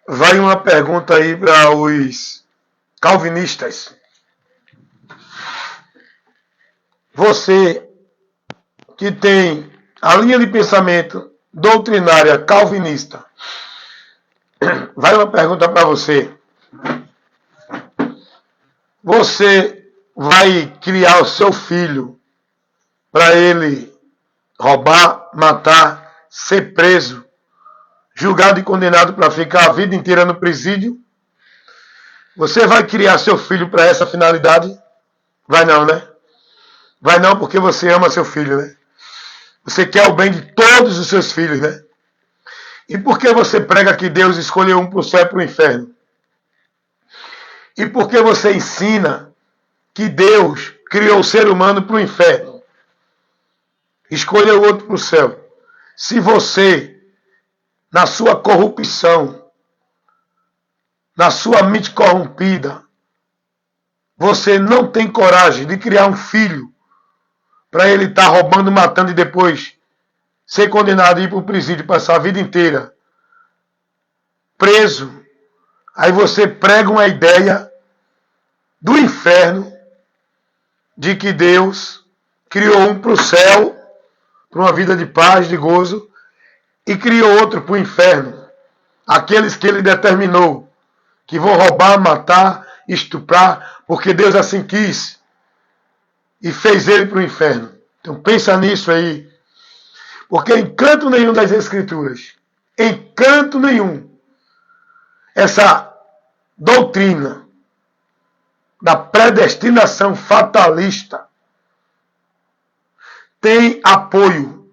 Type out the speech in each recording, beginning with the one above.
Vai uma pergunta aí para os calvinistas. Você que tem a linha de pensamento doutrinária calvinista, vai uma pergunta para você. Você vai criar o seu filho para ele roubar, matar, ser preso, julgado e condenado para ficar a vida inteira no presídio? Você vai criar seu filho para essa finalidade? Vai não, né? Vai não, porque você ama seu filho, né? Você quer o bem de todos os seus filhos, né? E por que você prega que Deus escolheu um para o céu e para o inferno? E por que você ensina que Deus criou o ser humano para o inferno? Escolheu outro para o céu. Se você, na sua corrupção, na sua mente corrompida, você não tem coragem de criar um filho para ele estar roubando, matando e depois ser condenado a ir para o presídio, passar a vida inteira preso, aí você prega uma ideia do inferno de que Deus criou um para o céu, para uma vida de paz, de gozo, e criou outro para o inferno. Aqueles que ele determinou que vão roubar, matar, estuprar, porque Deus assim quis e fez ele para o inferno. Então pensa nisso aí. Porque em canto nenhum das Escrituras, em canto nenhum, essa doutrina da predestinação fatalista tem apoio.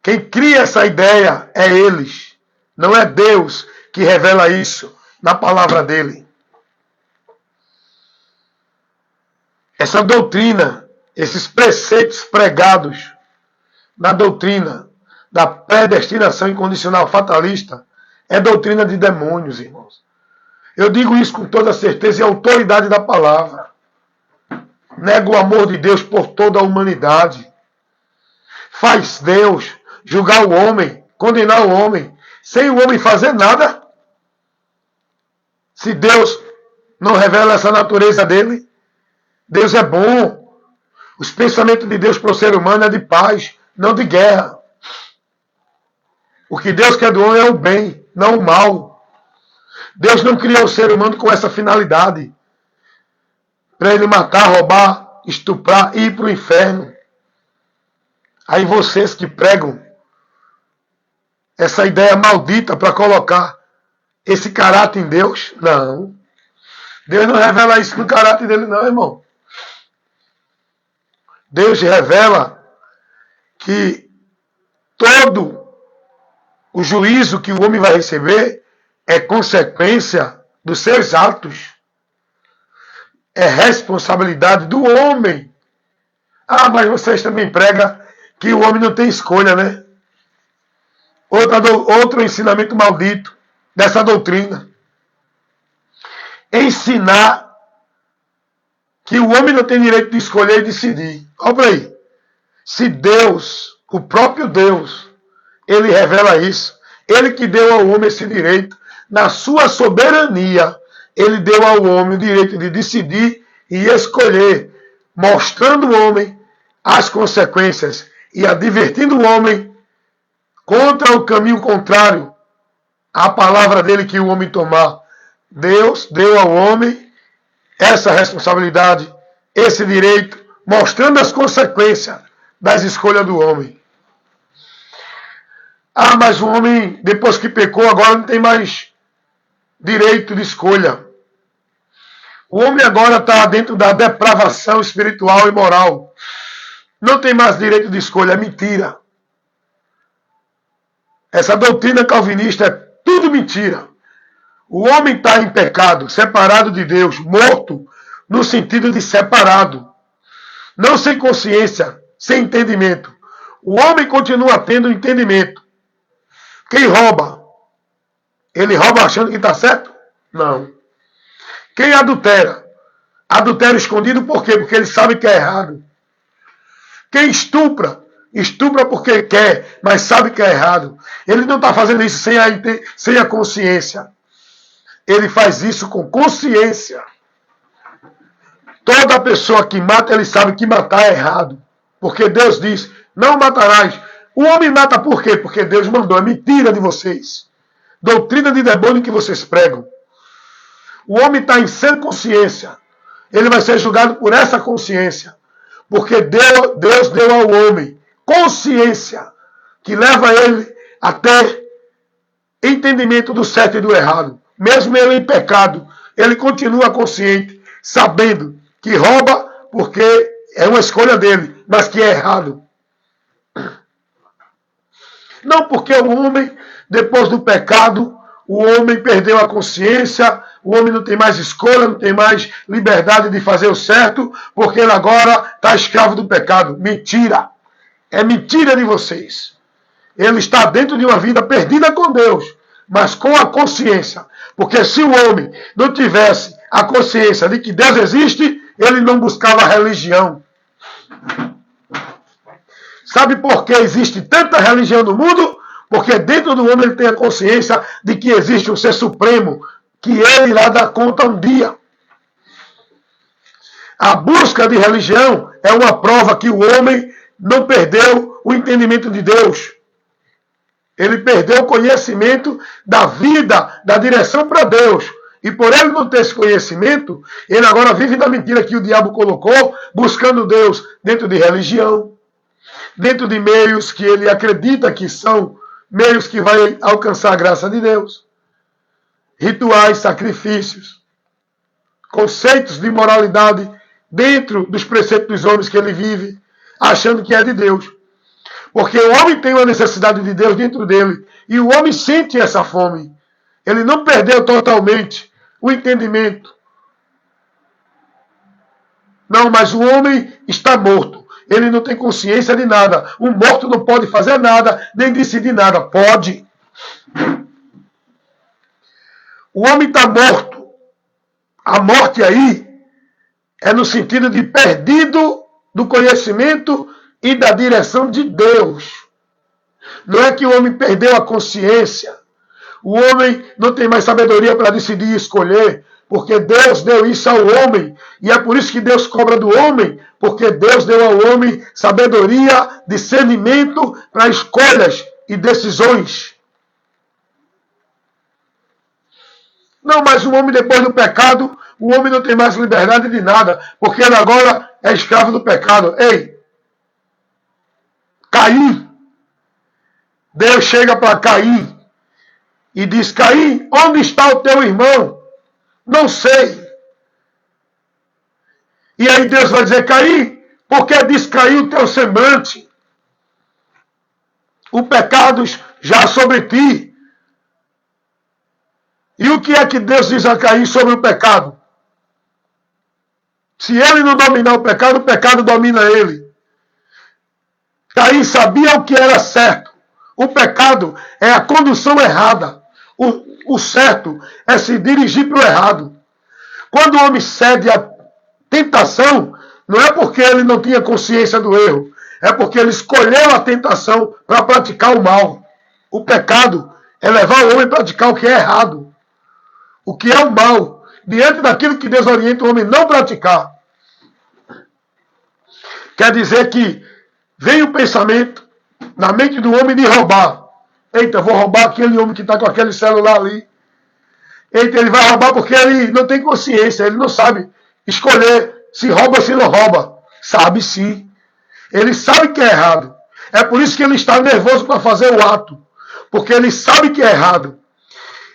Quem cria essa ideia é eles. Não é Deus que revela isso na palavra dele. Essa doutrina, esses preceitos pregados na doutrina da predestinação incondicional fatalista, é doutrina de demônios, irmãos. Eu digo isso com toda certeza e autoridade da palavra. Nega o amor de Deus por toda a humanidade. Faz Deus julgar o homem, condenar o homem, sem o homem fazer nada. Se Deus não revela essa natureza dele, Deus é bom. Os pensamentos de Deus para o ser humano é de paz, não de guerra. O que Deus quer do homem é o bem, não o mal. Deus não criou o ser humano com essa finalidade. Para ele matar, roubar, estuprar e ir para o inferno. Aí vocês que pregam essa ideia maldita para colocar esse caráter em Deus, não. Deus não revela isso no caráter dele, não, irmão. Deus revela que todo o juízo que o homem vai receber é consequência dos seus atos. É responsabilidade do homem. Ah, mas vocês também pregam que o homem não tem escolha, né? Outro ensinamento maldito dessa doutrina. Ensinar que o homem não tem direito de escolher e decidir. Olha aí. Se Deus, o próprio Deus, ele revela isso. Ele que deu ao homem esse direito, na sua soberania, ele deu ao homem o direito de decidir e escolher, mostrando ao homem as consequências e advertindo o homem contra o caminho contrário à palavra dele que o homem tomar. Deus deu ao homem essa responsabilidade, esse direito, mostrando as consequências das escolhas do homem. Ah, mas o homem, depois que pecou, agora não tem mais direito de escolha. O homem agora está dentro da depravação espiritual e moral. Não tem mais direito de escolha, é mentira. Essa doutrina calvinista é tudo mentira. O homem está em pecado, separado de Deus, morto, no sentido de separado. Não sem consciência, sem entendimento. O homem continua tendo entendimento. Quem rouba? Ele rouba achando que está certo? Não. Quem adultera? Adultera escondido por quê? Porque ele sabe que é errado. Quem estupra? Estupra porque quer, mas sabe que é errado. Ele não está fazendo isso sem a consciência. ele faz isso com consciência. Toda pessoa que mata, ele sabe que matar é errado. Porque Deus diz, não matarás. O homem mata por quê? Porque Deus mandou. É mentira de vocês. Doutrina de demônio que vocês pregam. O homem está em sã consciência. Ele vai ser julgado por essa consciência. Porque Deus deu ao homem consciência que leva ele até entendimento do certo e do errado. Mesmo ele em pecado, ele continua consciente, sabendo que rouba porque é uma escolha dele, mas que é errado. Não porque o homem, depois do pecado, o homem perdeu a consciência, o homem não tem mais escolha, não tem mais liberdade de fazer o certo, porque ele agora está escravo do pecado. Mentira! É mentira de vocês. Ele está dentro de uma vida perdida com Deus, mas com a consciência. Porque se o homem não tivesse a consciência de que Deus existe, ele não buscava a religião. Sabe por que existe tanta religião no mundo? Porque dentro do homem ele tem a consciência de que existe um ser supremo, que ele irá dar conta um dia. A busca de religião é uma prova que o homem não perdeu o entendimento de Deus. Ele perdeu o conhecimento da vida, da direção para Deus. E por ele não ter esse conhecimento, ele agora vive na mentira que o diabo colocou, buscando Deus dentro de religião, dentro de meios que ele acredita que são meios que vai alcançar a graça de Deus. Rituais, sacrifícios, conceitos de moralidade dentro dos preceitos dos homens que ele vive, achando que é de Deus. Porque o homem tem uma necessidade de Deus dentro dele. E o homem sente essa fome. Ele não perdeu totalmente o entendimento. Não, mas o homem está morto. Ele não tem consciência de nada. O morto não pode fazer nada, nem decidir nada. Pode. O homem está morto. A morte aí é no sentido de perdido do conhecimento e da direção de Deus. Não é que o homem perdeu a consciência. O homem não tem mais sabedoria para decidir e escolher, porque Deus deu isso ao homem. E é por isso que Deus cobra do homem, porque Deus deu ao homem sabedoria, discernimento para escolhas e decisões. Não, mas o homem depois do pecado, o homem não tem mais liberdade de nada, porque ele agora é escravo do pecado. Ei! Caim, Deus chega para Caim e diz, Caim, onde está o teu irmão? Não sei. E aí Deus vai dizer, Caim, porque descaiu o teu semblante? O pecado já sobre ti. E o que é que Deus diz a Caim sobre o pecado? Se ele não dominar o pecado domina ele. Caim sabia o que era certo. O pecado é a condução errada. O certo é se dirigir para o errado. Quando o homem cede à tentação, não é porque ele não tinha consciência do erro. É porque ele escolheu a tentação para praticar o mal. O pecado é levar o homem a praticar o que é errado. O que é o mal. Diante daquilo que Deus orienta o homem não praticar. Quer dizer que vem o pensamento na mente do homem de roubar. Eita, vou roubar aquele homem que está com aquele celular ali. Eita, ele vai roubar porque ele não tem consciência, ele não sabe escolher se rouba ou se não rouba. Sabe sim. Ele sabe que é errado. É por isso que ele está nervoso para fazer o ato. Porque ele sabe que é errado.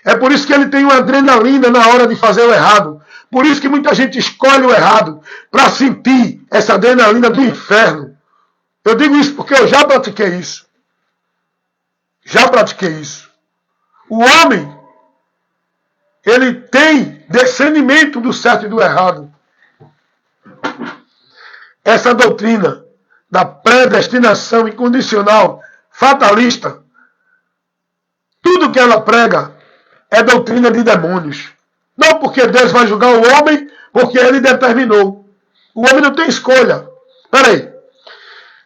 É por isso que ele tem uma adrenalina na hora de fazer o errado. Por isso que muita gente escolhe o errado para sentir essa adrenalina do inferno. Eu digo isso porque eu já pratiquei isso. Já pratiquei isso. O homem, ele tem discernimento do certo e do errado. Essa doutrina da predestinação incondicional, fatalista, tudo que ela prega é doutrina de demônios. Não porque Deus vai julgar o homem, porque ele determinou. O homem não tem escolha. Peraí.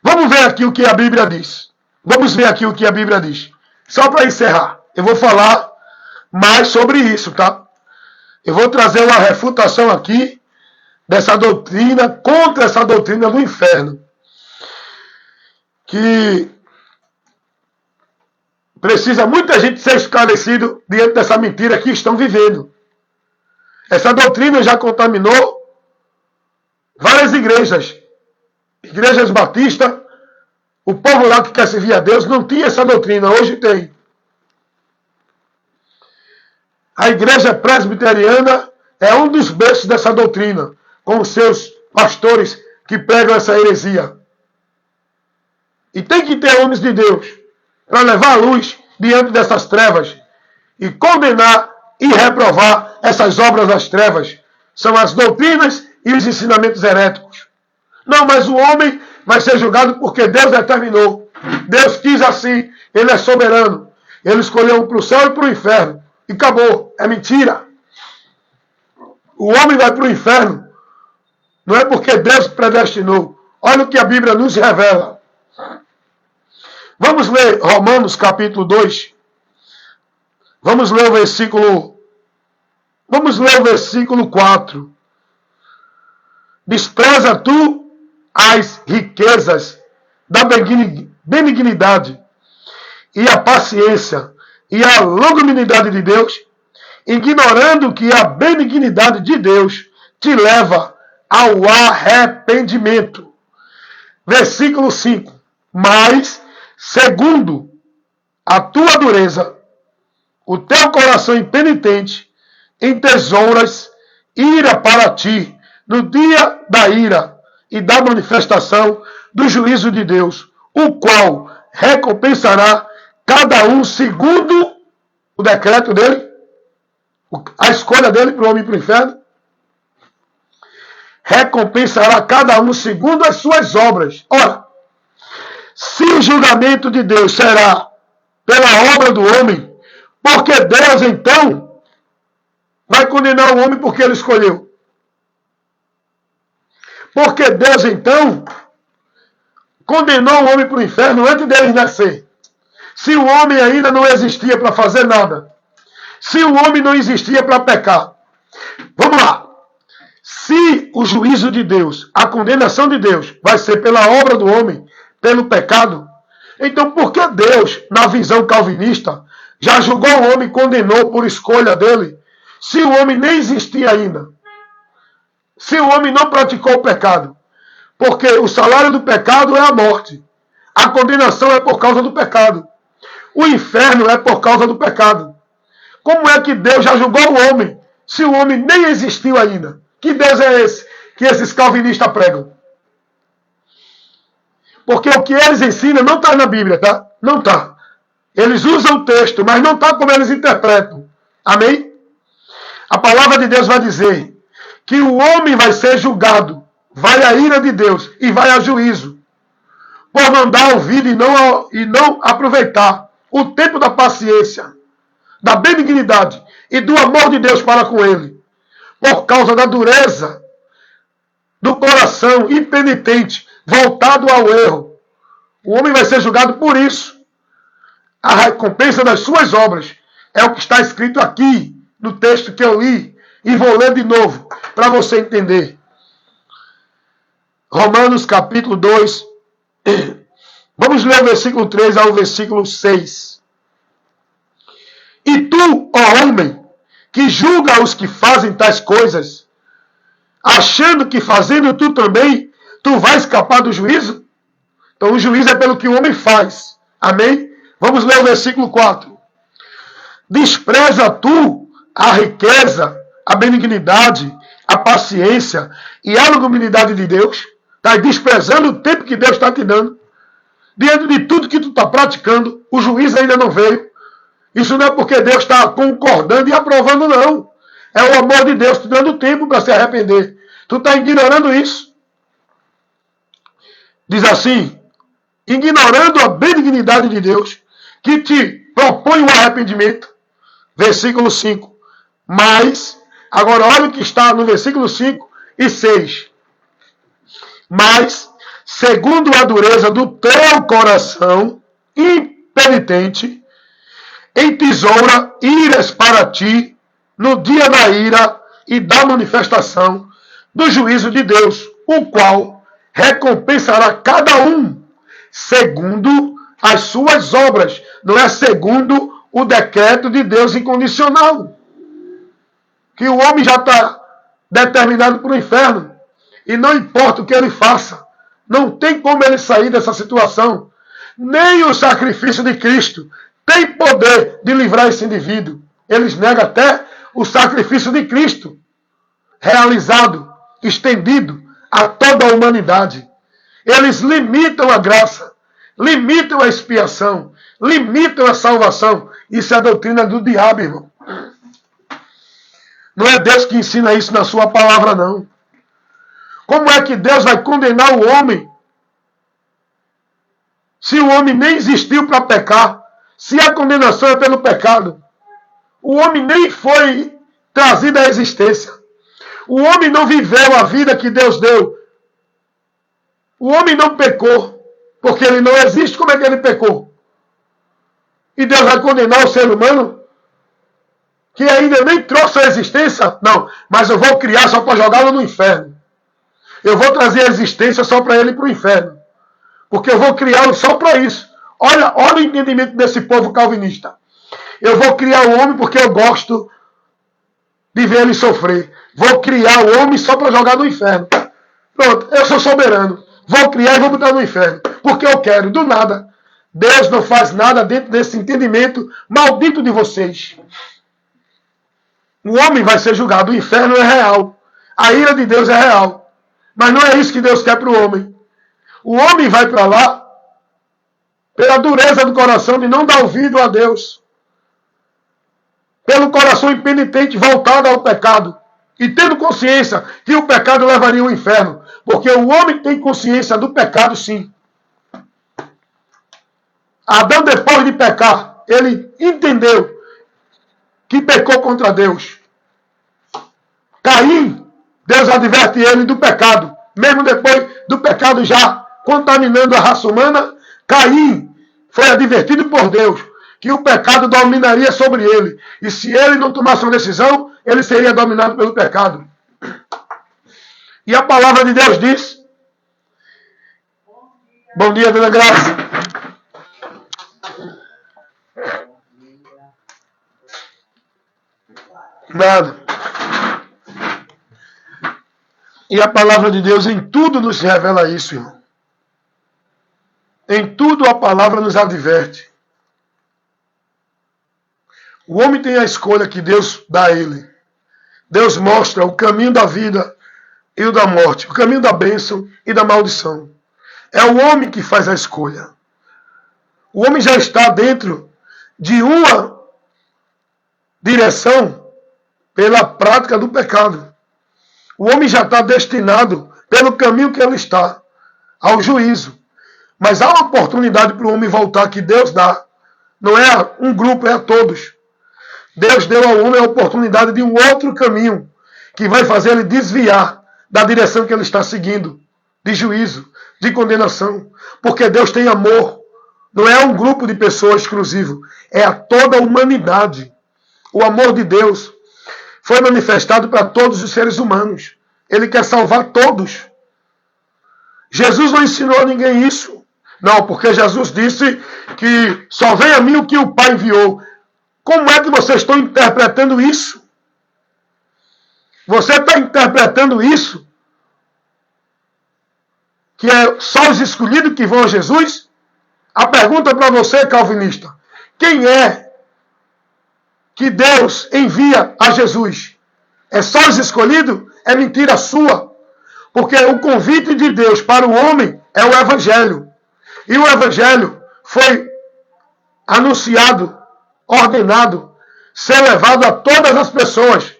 Vamos ver aqui o que a Bíblia diz. Vamos ver aqui o que a Bíblia diz. Só para encerrar. Eu vou falar mais sobre isso, tá? Eu vou trazer uma refutação aqui dessa doutrina, contra essa doutrina do inferno, que precisa muita gente ser esclarecido diante dessa mentira que estão vivendo. Essa doutrina já contaminou várias igrejas. Igrejas batistas, o povo lá que quer servir a Deus não tinha essa doutrina, hoje tem. A igreja presbiteriana é um dos berços dessa doutrina, com os seus pastores que pregam essa heresia. E tem que ter homens de Deus para levar a luz diante dessas trevas e condenar e reprovar essas obras das trevas. São as doutrinas e os ensinamentos heréticos. Não, mas o homem vai ser julgado porque Deus determinou. Deus quis assim, Ele é soberano. Ele escolheu um para o céu e para o inferno. E acabou. É mentira. O homem vai para o inferno. Não é porque Deus predestinou. Olha o que a Bíblia nos revela. Vamos ler Romanos capítulo 2. Vamos ler o versículo 4. Despreza tu as riquezas da benignidade e a paciência e a longanimidade de Deus, ignorando que a benignidade de Deus te leva ao arrependimento. Versículo 5. Mas, segundo a tua dureza, o teu coração impenitente, entesouras ira para ti no dia da ira e da manifestação do juízo de Deus, o qual recompensará cada um segundo o decreto dele, a escolha dele para o homem e para o inferno. Recompensará cada um segundo as suas obras. Ora, se o julgamento de Deus será pela obra do homem, porque Deus então vai condenar o homem porque ele escolheu. Porque Deus então condenou o homem para o inferno antes dele nascer. Se o homem ainda não existia para fazer nada. Se o homem não existia para pecar. Vamos lá. Se o juízo de Deus, a condenação de Deus, vai ser pela obra do homem, pelo pecado, então por que Deus, na visão calvinista, já julgou o homem e condenou por escolha dele, se o homem nem existia ainda? Se o homem não praticou o pecado? Porque o salário do pecado é a morte. A condenação é por causa do pecado. O inferno é por causa do pecado. Como é que Deus já julgou o homem, se o homem nem existiu ainda? Que Deus é esse que esses calvinistas pregam? Porque o que eles ensinam não está na Bíblia, tá? Não está. Eles usam o texto, mas não está como eles interpretam. Amém? A palavra de Deus vai dizer que o homem vai ser julgado, vai a ira de Deus e vai a juízo, por mandar ouvir e não aproveitar o tempo da paciência, da benignidade e do amor de Deus para com ele, por causa da dureza do coração impenitente, voltado ao erro. O homem vai ser julgado por isso. A recompensa das suas obras é o que está escrito aqui no texto que eu li e vou ler de novo para você entender. Romanos capítulo 2. Vamos ler o versículo 3 ao versículo 6. E tu, ó homem, que julga os que fazem tais coisas, achando que fazendo tu também, tu vais escapar do juízo? Então o juízo é pelo que o homem faz. Amém? Vamos ler o versículo 4. Despreza tu a riqueza, a benignidade, a paciência e a longanimidade de Deus? Está desprezando o tempo que Deus está te dando. Diante de tudo que tu está praticando, o juízo ainda não veio. Isso não é porque Deus está concordando e aprovando, não. É o amor de Deus te dando tempo para se arrepender. Tu está ignorando isso. Diz assim, ignorando a benignidade de Deus, que te propõe o arrependimento. Versículo 5. Mas, agora olha o que está no versículo 5 e 6. Mas, segundo a dureza do teu coração impenitente, entesoura iras para ti no dia da ira e da manifestação do juízo de Deus, o qual recompensará cada um segundo as suas obras. Não é segundo o decreto de Deus incondicional. Que o homem já está determinado para o inferno. E não importa o que ele faça. Não tem como ele sair dessa situação. Nem o sacrifício de Cristo tem poder de livrar esse indivíduo. Eles negam até o sacrifício de Cristo, realizado, estendido a toda a humanidade. Eles limitam a graça, limitam a expiação, limitam a salvação. Isso é a doutrina do diabo, irmão. Não é Deus que ensina isso na sua palavra, não. Como é que Deus vai condenar o homem se o homem nem existiu para pecar? Se a condenação é pelo pecado. O homem nem foi trazido à existência. O homem não viveu a vida que Deus deu. O homem não pecou, porque ele não existe. Como é que ele pecou? E Deus vai condenar o ser humano que ainda nem trouxe a existência? Não, mas eu vou criar só para jogá-lo no inferno. Eu vou trazer a existência só para ele ir para o inferno. Porque eu vou criá-lo só para isso. Olha o entendimento desse povo calvinista. Eu vou criar o homem porque eu gosto de ver ele sofrer. Vou criar o homem só para jogar no inferno. Pronto, eu sou soberano. Vou criar e vou botar no inferno. Porque eu quero, do nada. Deus não faz nada dentro desse entendimento maldito de vocês. O homem vai ser julgado. O inferno é real. A ira de Deus é real. Mas não é isso que Deus quer para o homem. O homem vai para lá pela dureza do coração de não dar ouvido a Deus. Pelo coração impenitente voltado ao pecado. E tendo consciência que o pecado levaria ao inferno. Porque o homem tem consciência do pecado, sim. Adão, depois de pecar, ele entendeu que pecou contra Deus. Caim, Deus adverte ele do pecado. Mesmo depois do pecado já contaminando a raça humana, Caim foi advertido por Deus que o pecado dominaria sobre ele. E se ele não tomasse uma decisão, ele seria dominado pelo pecado. E a palavra de Deus diz... Bom dia, dona Graça. Nada. E a palavra de Deus em tudo nos revela isso, irmão. Em tudo a palavra nos adverte. O homem tem a escolha que Deus dá a ele. Deus mostra o caminho da vida e o da morte, o caminho da bênção e da maldição. É o homem que faz a escolha. O homem já está dentro de uma direção pela prática do pecado. O homem já está destinado, pelo caminho que ele está, ao juízo. Mas há uma oportunidade para o homem voltar que Deus dá. Não é a um grupo, é a todos. Deus deu ao homem a oportunidade de um outro caminho, que vai fazer ele desviar da direção que ele está seguindo, de juízo, de condenação. Porque Deus tem amor. Não é um grupo de pessoas exclusivo, é a toda a humanidade. O amor de Deus foi manifestado para todos os seres humanos. Ele quer salvar todos. Jesus não ensinou a ninguém isso. Não, porque Jesus disse que só vem a mim o que o Pai enviou. Como é que vocês estão interpretando isso? Você está interpretando isso? Que é só os escolhidos que vão a Jesus? A pergunta para você, calvinista. Quem é que Deus envia a Jesus? É só os escolhidos? É mentira sua. Porque o convite de Deus para o homem é o Evangelho. E o Evangelho foi anunciado, ordenado, ser levado a todas as pessoas.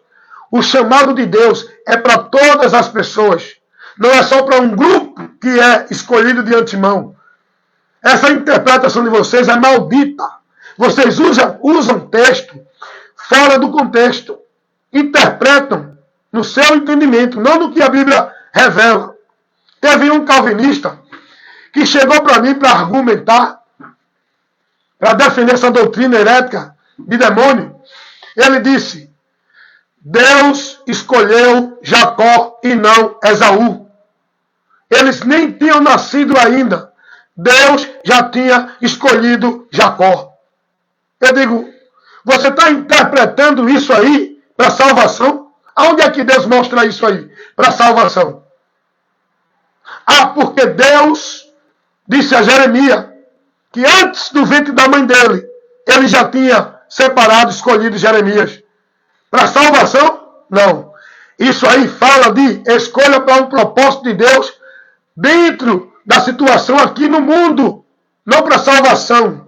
O chamado de Deus é para todas as pessoas. Não é só para um grupo que é escolhido de antemão. Essa interpretação de vocês é maldita. Vocês usam texto fora do contexto. Interpretam no seu entendimento, não no que a Bíblia revela. Teve um calvinista que chegou para mim para argumentar, para defender essa doutrina herética de demônio. Ele disse: Deus escolheu Jacó e não Esaú. Eles nem tinham nascido ainda. Deus já tinha escolhido Jacó. Eu digo, você está interpretando isso aí para salvação? Aonde é que Deus mostra isso aí? Para salvação. Ah, porque Deus disse a Jeremias que antes do ventre da mãe dele, ele já tinha separado, escolhido Jeremias. Para salvação? Não. Isso aí fala de escolha para um propósito de Deus dentro da situação aqui no mundo, não para salvação.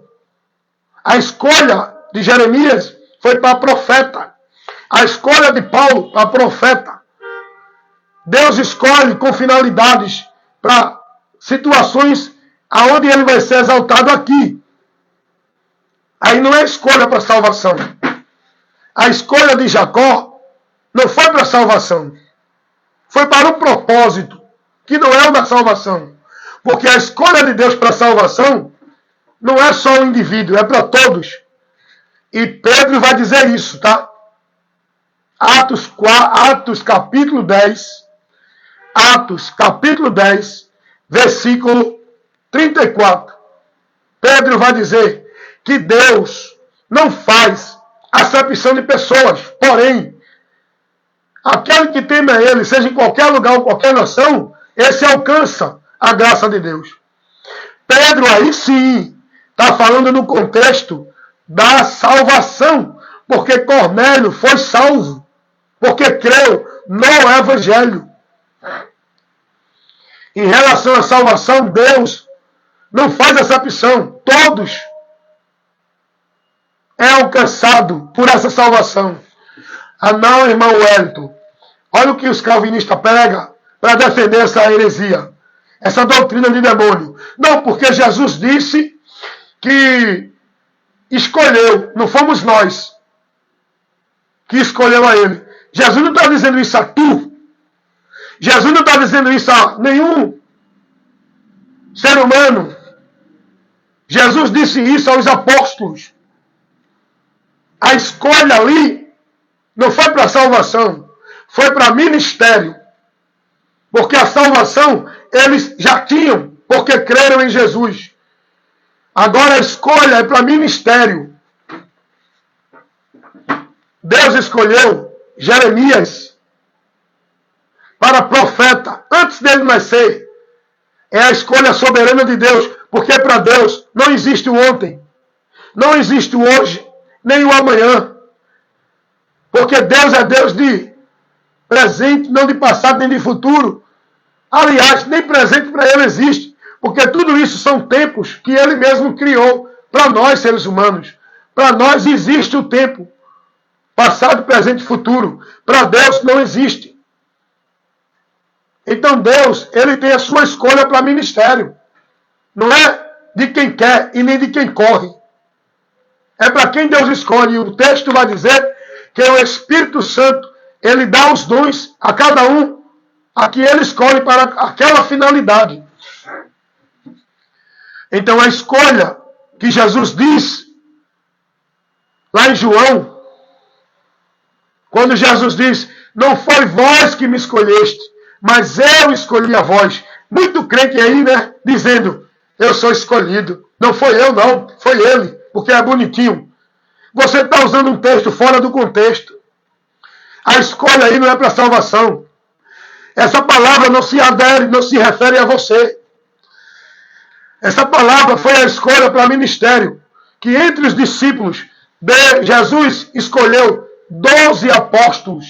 A escolha de Jeremias foi para profeta. A escolha de Paulo para profeta. Deus escolhe com finalidades para situações aonde ele vai ser exaltado aqui. Aí não é escolha para salvação. A escolha de Jacó não foi para salvação. Foi para um propósito que não é o da salvação. Porque a escolha de Deus para salvação não é só o indivíduo, é para todos. E Pedro vai dizer isso, tá? Atos capítulo 10. Atos capítulo 10, versículo 34. Pedro vai dizer que Deus não faz acepção de pessoas. Porém, aquele que teme a Ele, seja em qualquer lugar ou qualquer nação, esse alcança a graça de Deus. Pedro aí sim está falando no contexto da salvação, porque Cornélio foi salvo, porque creu no Evangelho. Em relação à salvação, Deus não faz acepção. Todos é alcançado por essa salvação. Ah não, irmão Wellington. Olha o que os calvinistas pregam para defender essa heresia, essa doutrina de demônio. Não, porque Jesus disse que escolheu, não fomos nós que escolheu a ele. Jesus não está dizendo isso a tu. Jesus não está dizendo isso a nenhum ser humano. Jesus disse isso aos apóstolos. A escolha ali não foi para salvação, foi para ministério. Porque a salvação eles já tinham, porque creram em Jesus. Agora a escolha é para ministério. Deus escolheu Jeremias para profeta antes dele nascer. É a escolha soberana de Deus, porque para Deus não existe o ontem, não existe o hoje, nem o amanhã. Porque Deus é Deus de presente, não de passado, nem de futuro. Aliás, nem presente para Ele existe, porque tudo isso são tempos que Ele mesmo criou para nós, seres humanos. Para nós existe o tempo, passado, presente e futuro. Para Deus não existe. Então Deus, Ele tem a sua escolha para ministério. Não é de quem quer e nem de quem corre. É para quem Deus escolhe. E o texto vai dizer que o Espírito Santo, Ele dá os dons a cada um, a que Ele escolhe para aquela finalidade. Então a escolha que Jesus diz, lá em João, quando Jesus diz, não foi vós que me escolheste, mas eu escolhi a vós. Muito crente aí, né? Dizendo, eu sou escolhido. Não foi eu, não. Foi ele, porque é bonitinho. Você está usando um texto fora do contexto. A escolha aí não é para salvação. Essa palavra não se adere, não se refere a você. Essa palavra foi a escolha para ministério. Que entre os discípulos de Jesus escolheu 12 apóstolos.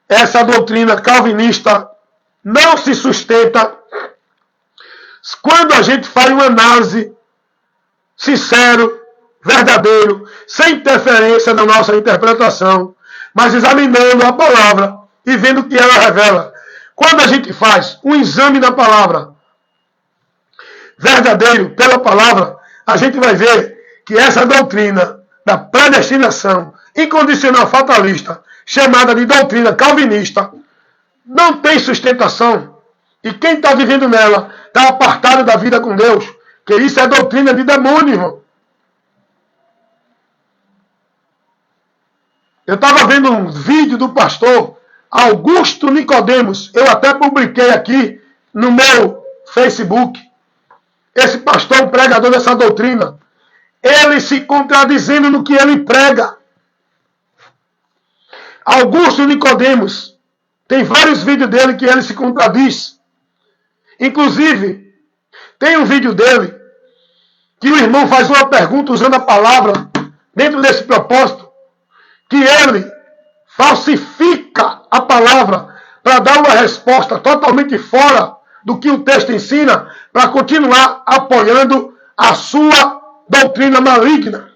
Essa doutrina calvinista não se sustenta quando a gente faz uma análise sincero, verdadeiro, sem interferência na nossa interpretação, mas examinando a palavra e vendo o que ela revela. Quando a gente faz um exame da palavra verdadeiro pela palavra, a gente vai ver que essa doutrina da predestinação incondicional fatalista, chamada de doutrina calvinista, não tem sustentação. E quem está vivendo nela está apartado da vida com Deus, Que isso é doutrina de demônio, irmão. Eu estava vendo um vídeo do pastor Augusto Nicodemos. Eu até publiquei aqui no meu Facebook. Esse pastor, um pregador dessa doutrina, ele se contradizendo no que ele prega. Augusto Nicodemos, tem vários vídeos dele que ele se contradiz. Inclusive, tem um vídeo dele que o irmão faz uma pergunta usando a palavra dentro desse propósito, que ele falsifica a palavra para dar uma resposta totalmente fora do que o texto ensina, para continuar apoiando a sua doutrina maligna.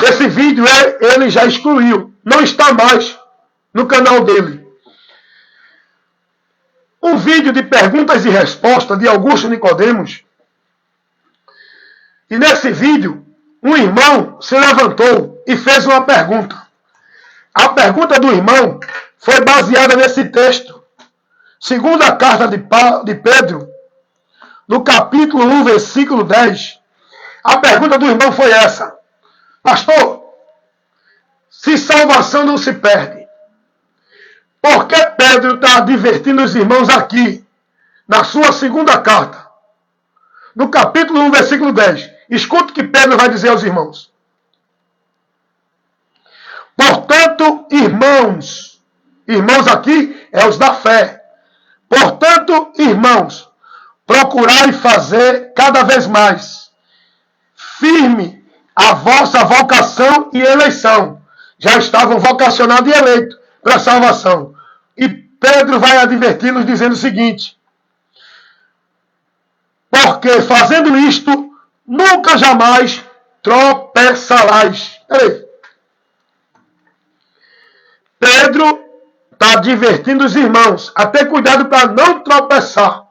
Esse vídeo ele já excluiu, não está mais no canal dele. Um vídeo de perguntas e respostas de Augusto Nicodemos. E nesse vídeo, um irmão se levantou e fez uma pergunta. A pergunta do irmão foi baseada nesse texto. Segunda carta de Pedro, no capítulo 1, versículo 10. A pergunta do irmão foi essa: pastor, se salvação não se perde, por que Pedro está advertindo os irmãos aqui, na sua segunda carta, no capítulo 1, versículo 10? Escute o que Pedro vai dizer aos irmãos. Portanto, irmãos aqui é os da fé. Portanto, irmãos, procurai fazer cada vez mais firme a vossa vocação e eleição. Já estavam vocacionados e eleitos para a salvação. E Pedro vai adverti-los dizendo o seguinte: porque fazendo isto, nunca jamais tropeçarás. Peraí. Pedro está advertindo os irmãos a ter cuidado para não tropeçar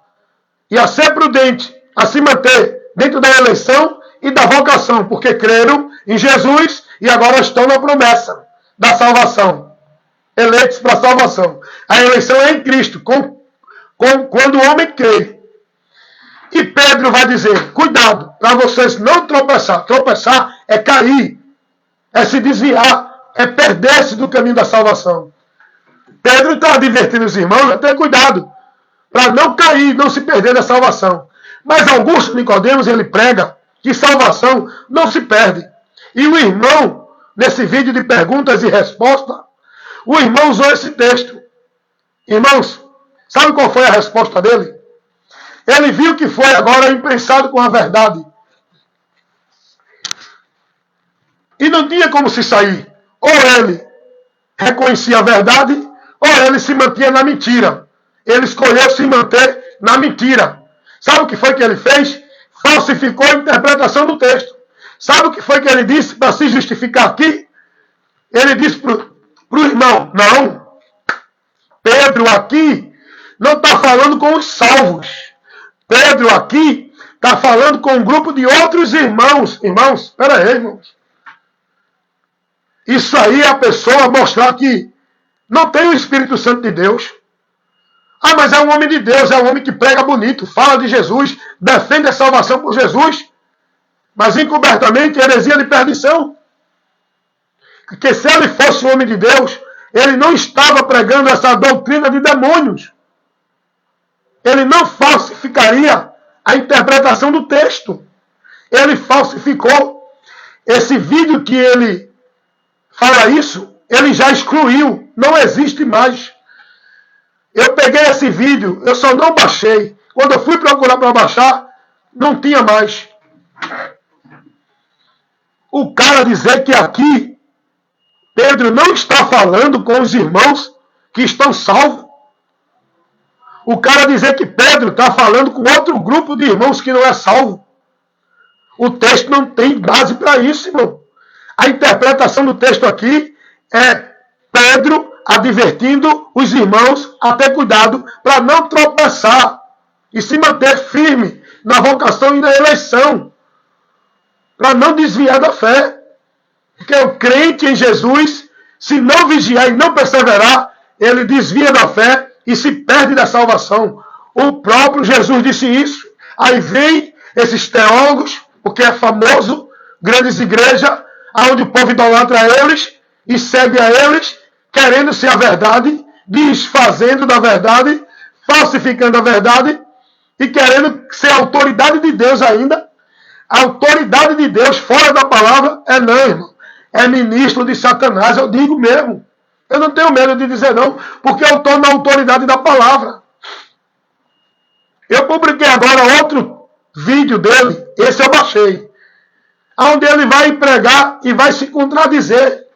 e a ser prudente, a se manter dentro da eleição e da vocação, porque creram em Jesus e agora estão na promessa da salvação. Eleitos para a salvação. A eleição é em Cristo, quando o homem crê. E Pedro vai dizer: cuidado, para vocês não tropeçar. Tropeçar é cair, é se desviar, é perder-se do caminho da salvação. Pedro está advertindo os irmãos a ter cuidado, para não cair, não se perder da salvação. Mas Augusto Nicodemos, ele prega que salvação não se perde. E o irmão, nesse vídeo de perguntas e respostas, o irmão usou esse texto. Irmãos, sabe qual foi a resposta dele? Ele viu que foi agora imprensado com a verdade. E não tinha como se sair. Ou ele reconhecia a verdade, ou ele se mantinha na mentira. Ele escolheu se manter na mentira. Sabe o que foi que ele fez? Falsificou a interpretação do texto. Sabe o que foi que ele disse para se justificar aqui? Ele disse para o irmão: não, Pedro aqui não está falando com os salvos. Pedro aqui está falando com um grupo de outros irmãos. Irmãos, espera aí, irmãos. Isso aí é a pessoa mostrar que não tem o Espírito Santo de Deus. Ah, mas é um homem de Deus, é um homem que prega bonito, fala de Jesus, defende a salvação por Jesus, mas encobertamente heresia de perdição. Porque se ele fosse um homem de Deus, ele não estava pregando essa doutrina de demônios. Ele não falsificaria a interpretação do texto. Ele falsificou. Esse vídeo que ele fala isso, ele já excluiu. Não existe mais. Eu peguei esse vídeo, eu só não baixei. Quando eu fui procurar para baixar, não tinha mais. O cara dizer que aqui Pedro não está falando com os irmãos que estão salvos. O cara dizer que Pedro está falando com outro grupo de irmãos que não é salvo. O texto não tem base para isso, irmão. A interpretação do texto aqui é Pedro advertindo os irmãos a ter cuidado para não tropeçar e se manter firme na vocação e na eleição, para não desviar da fé. Porque o crente em Jesus, se não vigiar e não perseverar, ele desvia da fé e se perde da salvação. O próprio Jesus disse isso. Aí vem esses teólogos, porque é famoso, grandes igrejas, onde o povo idolatra eles e segue a eles, querendo ser a verdade, desfazendo da verdade, falsificando a verdade e querendo ser a autoridade de Deus ainda. A autoridade de Deus fora da palavra é não, irmão. É ministro de Satanás, eu digo mesmo. Eu não tenho medo de dizer não, porque eu estou na autoridade da palavra. Eu publiquei agora outro vídeo dele, esse eu baixei, onde ele vai pregar e vai se contradizer.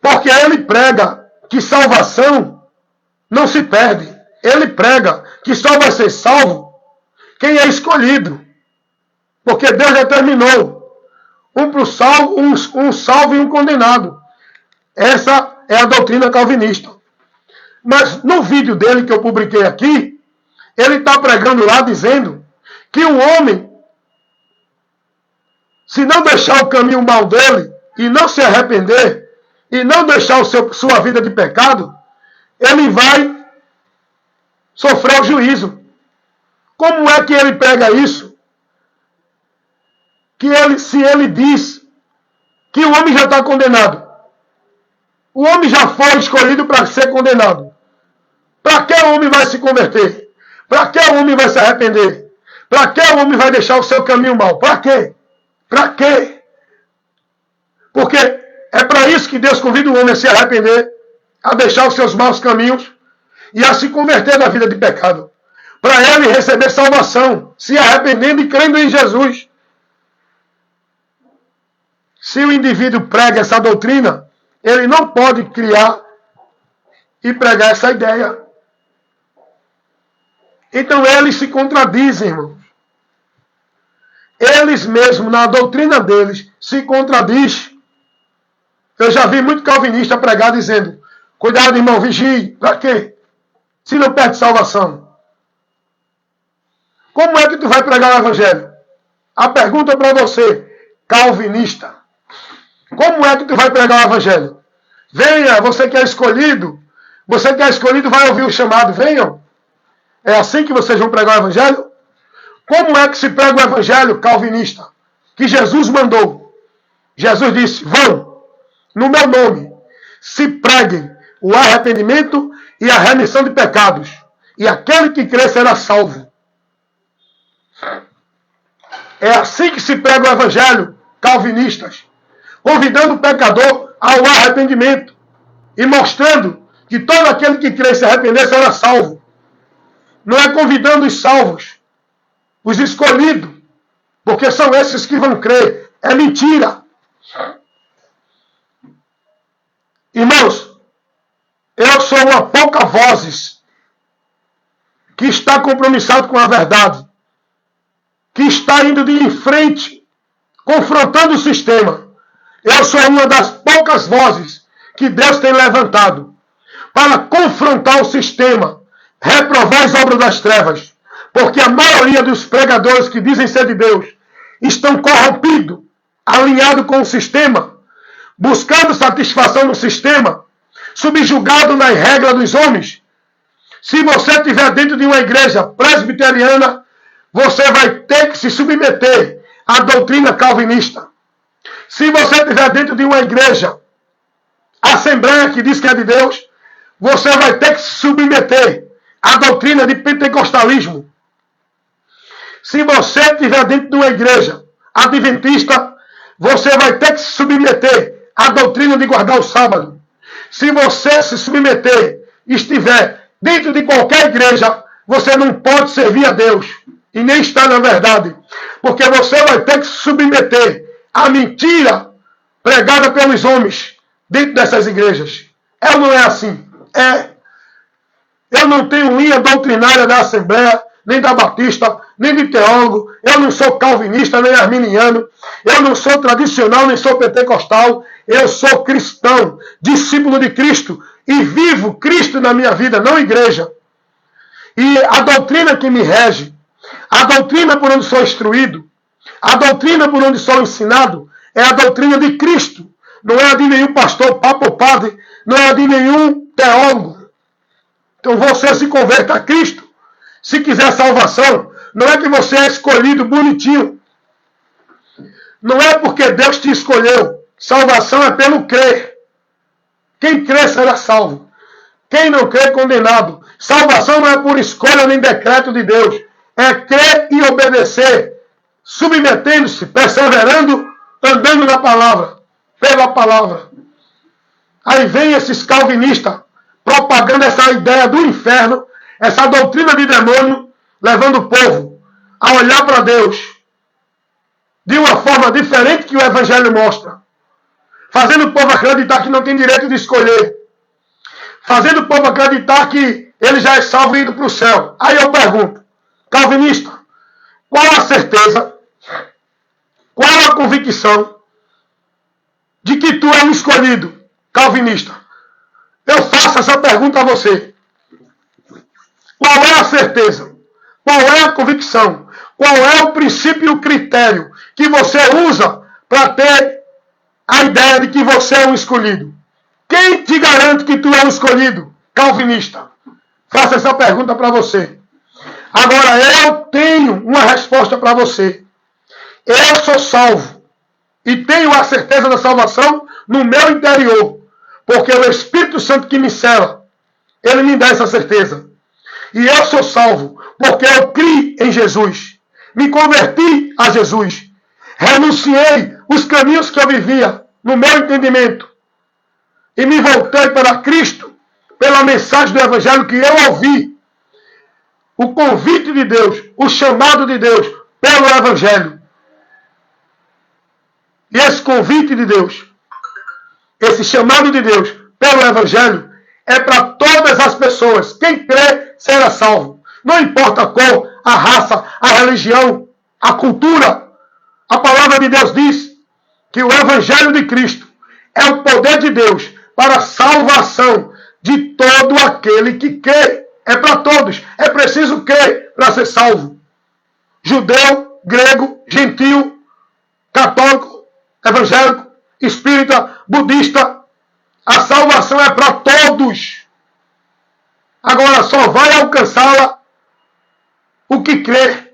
Porque ele prega que salvação não se perde. Ele prega que só vai ser salvo quem é escolhido. Porque Deus determinou um salvo e um condenado. Essa é a doutrina calvinista. Mas no vídeo dele que eu publiquei aqui, ele está pregando lá dizendo que o homem, se não deixar o caminho mau dele e não se arrepender e não deixar sua vida de pecado, ele vai sofrer o juízo. Como é que ele prega isso? Se ele diz que o homem já está condenado. O homem já foi escolhido para ser condenado. Para que o homem vai se converter? Para que o homem vai se arrepender? Para que o homem vai deixar o seu caminho mau? Para quê? Para quê? Porque é para isso que Deus convida o homem a se arrepender, a deixar os seus maus caminhos e a se converter da vida de pecado. Para ele receber salvação, se arrependendo e crendo em Jesus. Se o indivíduo prega essa doutrina, ele não pode criar e pregar essa ideia. Então eles se contradizem, irmãos. Eles mesmos, na doutrina deles, se contradizem. Eu já vi muito calvinista pregar dizendo: cuidado, irmão, vigie. Para quê? Se não perde salvação. Como é que tu vai pregar o evangelho? A pergunta para você, calvinista. Como é que tu vai pregar o evangelho? Venha, você que é escolhido. Você que é escolhido vai ouvir o chamado. Venham. É assim que vocês vão pregar o evangelho? Como é que se prega o evangelho calvinista? Que Jesus mandou. Jesus disse: vão, no meu nome, se preguem o arrependimento e a remissão de pecados. E aquele que crer será salvo. É assim que se prega o evangelho, calvinistas. Convidando o pecador ao arrependimento. E mostrando que todo aquele que crer e se arrepender será salvo. Não é convidando os salvos, os escolhidos, porque são esses que vão crer. É mentira. Irmãos, eu sou uma pouca vozes que está compromissado com a verdade, que está indo de em frente, confrontando o sistema. Eu sou uma das poucas vozes que Deus tem levantado para confrontar o sistema, reprovar as obras das trevas, porque a maioria dos pregadores que dizem ser de Deus estão corrompidos, alinhados com o sistema, buscando satisfação no sistema, subjugado nas regras dos homens. Se você estiver dentro de uma igreja presbiteriana, você vai ter que se submeter à doutrina calvinista. Se você estiver dentro de uma igreja, assembleia que diz que é de Deus, você vai ter que se submeter à doutrina de pentecostalismo. Se você estiver dentro de uma igreja adventista, você vai ter que se submeter à doutrina de guardar o sábado. Se você se submeter e estiver dentro de qualquer igreja, você não pode servir a Deus e nem estar na verdade, porque você vai ter que se submeter à mentira pregada pelos homens dentro dessas igrejas. É ou não é assim? É. Eu não tenho linha doutrinária da Assembleia, nem da Batista, nem de teólogo. Eu não sou calvinista, nem arminiano. Eu não sou tradicional, nem sou pentecostal. Eu sou cristão, discípulo de Cristo. E vivo Cristo na minha vida, não igreja. E a doutrina que me rege, a doutrina por onde sou instruído, a doutrina por onde sou ensinado, é a doutrina de Cristo. Não é a de nenhum pastor, papa ou padre. Não é a de nenhum teólogo. Então você se converta a Cristo Se quiser salvação, não é que você é escolhido bonitinho. Não é porque Deus te escolheu. Salvação é pelo crer. Quem crê será salvo. Quem não crê, condenado. Salvação não é por escolha nem decreto de Deus. É crer e obedecer, submetendo-se, perseverando, andando na palavra, pela palavra. Aí vem esses calvinistas propagando essa ideia do inferno, essa doutrina de demônio, levando o povo a olhar para Deus de uma forma diferente que o Evangelho mostra. Fazendo o povo acreditar que não tem direito de escolher. Fazendo o povo acreditar que ele já é salvo e indo para o céu. Aí eu pergunto, calvinista, qual a certeza, qual a convicção de que tu é um escolhido, calvinista? Eu faço essa pergunta a você. Qual é a certeza? Qual é a convicção? Qual é o princípio e o critério que você usa para ter a ideia de que você é um escolhido? Quem te garante que tu é um escolhido, calvinista? Faço essa pergunta para você. Agora, eu tenho uma resposta para você. Eu sou salvo e tenho a certeza da salvação no meu interior, porque o Espírito Santo que me cela, ele me dá essa certeza. E eu sou salvo porque eu criei em Jesus, me converti a Jesus, renunciei os caminhos que eu vivia no meu entendimento e me voltei para Cristo pela mensagem do Evangelho que eu ouvi. O convite de Deus, o chamado de Deus pelo Evangelho. E esse convite de Deus, esse chamado de Deus pelo Evangelho, é para todas as pessoas. Quem crê será salvo. Não importa a cor, a raça, a religião, a cultura. A palavra de Deus diz que o Evangelho de Cristo é o poder de Deus para a salvação de todo aquele que crê. É para todos. É preciso crer para ser salvo. Judeu, grego, gentil, católico, evangélico, espírita, budista. A salvação é para todos. Agora só vai alcançá-la o que crê.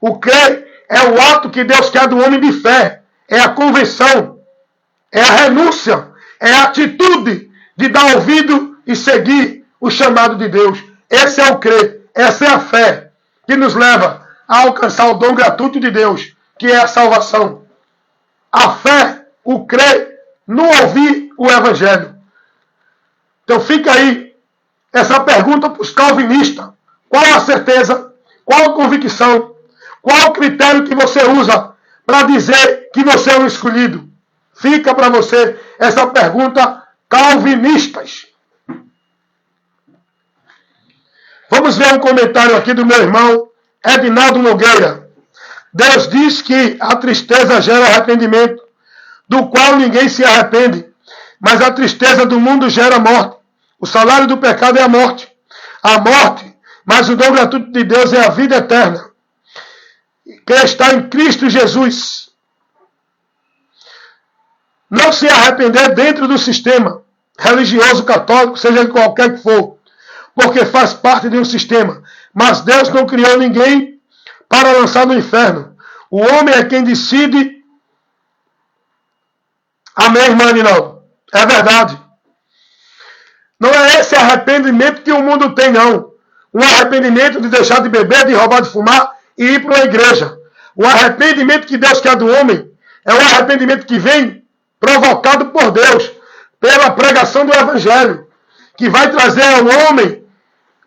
O crer é o ato que Deus quer do homem de fé. É a convenção. É a renúncia. É a atitude de dar ouvido e seguir o chamado de Deus. Esse é o crer. Essa é a fé que nos leva a alcançar o dom gratuito de Deus, que é a salvação. A fé, o crer, no ouvir o Evangelho. Então fica aí essa pergunta para os calvinistas. Qual a certeza? Qual a convicção? Qual o critério que você usa para dizer que você é um escolhido? Fica para você essa pergunta, calvinistas. Vamos ver um comentário aqui do meu irmão Edinaldo Nogueira. Deus diz que a tristeza gera arrependimento, do qual ninguém se arrepende, mas a tristeza do mundo gera morte. O salário do pecado é a morte. A morte, mas o dom gratuito de Deus é a vida eterna, que está em Cristo Jesus. Não se arrepender dentro do sistema religioso católico, seja qualquer que for, porque faz parte de um sistema. Mas Deus não criou ninguém para lançar no inferno. O homem é quem decide. Amém, irmã Aninaldo? É verdade. Não é esse arrependimento que o mundo tem, não. Um arrependimento de deixar de beber, de roubar, de fumar e ir para a igreja. O arrependimento que Deus quer do homem é um arrependimento que vem provocado por Deus, pela pregação do Evangelho, que vai trazer ao homem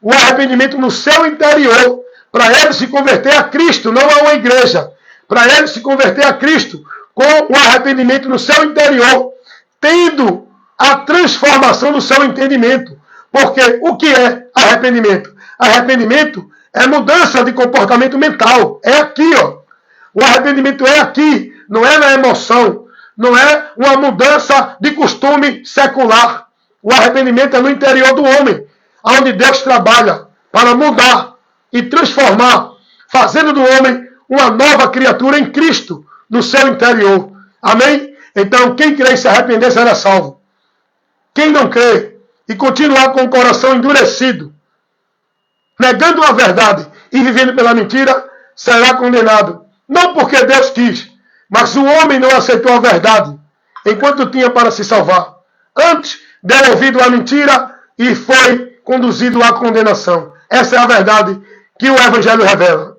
o arrependimento no seu interior, para ele se converter a Cristo, não a uma igreja. Para ele se converter a Cristo com o arrependimento no seu interior, tendo a transformação do seu entendimento. Porque o que é arrependimento? Arrependimento é mudança de comportamento mental. É aqui, ó. O arrependimento é aqui, não é na emoção. Não é uma mudança de costume secular. O arrependimento é no interior do homem, onde Deus trabalha para mudar e transformar, fazendo do homem uma nova criatura em Cristo, no seu interior. Amém? Então, quem crê e se arrepender será salvo. Quem não crê e continuar com o coração endurecido, negando a verdade e vivendo pela mentira, será condenado. Não porque Deus quis, mas o homem não aceitou a verdade enquanto tinha para se salvar. Antes, deu ouvido à mentira e foi conduzido à condenação. Essa é a verdade que o Evangelho revela.